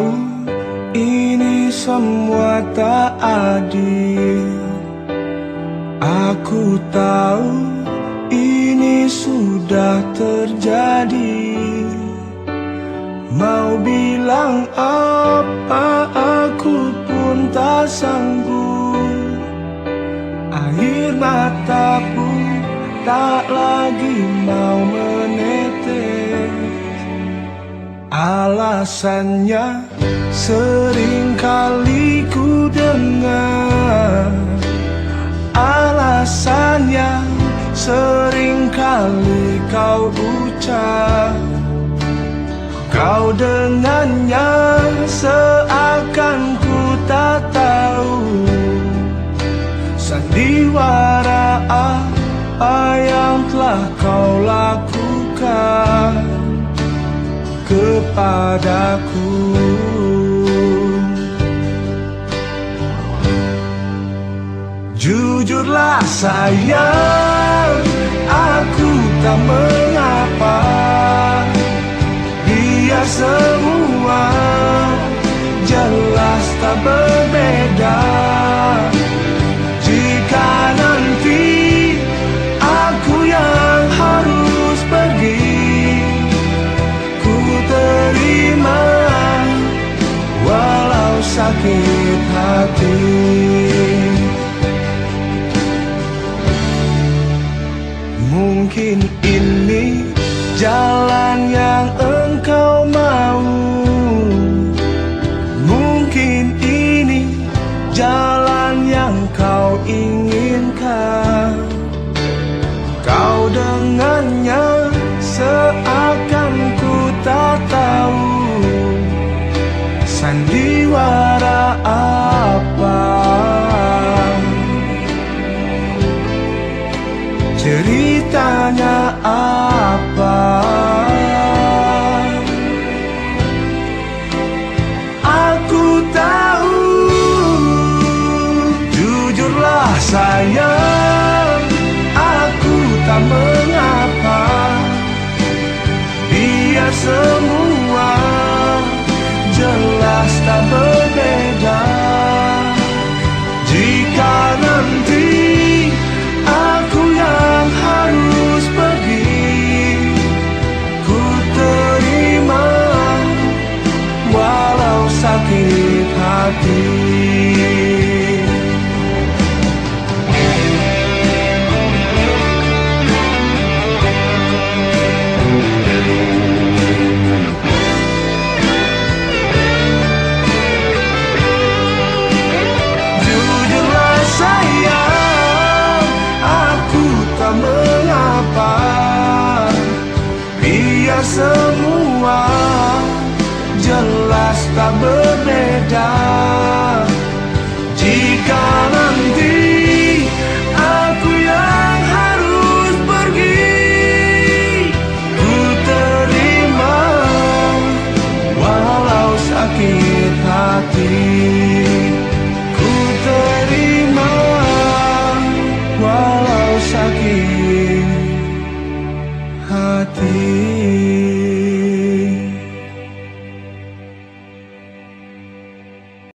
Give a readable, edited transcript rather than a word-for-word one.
tahu ini semua tak adil. Aku tahu ini sudah terjadi. Mau bilang apa aku pun tak sanggup. Air mata pun tak lagi mau menetes. Alasannya sering kali ku dengar. Alasannya sering kali kau ucap. Kau dengannya seakan ku tak tahu sandiwara apa yang telah kau lakukan kepadaku. Jujurlah sayang, aku tak mengapa. Biar semua jelas tak berbeda. Jika nanti aku yang harus pergi, ku terima walau sakit hati. Mungkin ini jalan yang engkau mau. Mungkin ini jalan yang kau inginkan. Kau dengannya seakan ku tak tahu sandiwara apa. Ceritanya apa? Aku tahu. Jujurlah sayang, aku tak mengapa. Biar semua jelas tak berbeda. Jika nanti aku yang harus pergi, ku terima walau sakit hati. Jujurlah sayang, aku tak mengapa. Biar semua jelas tak berbeda. Jika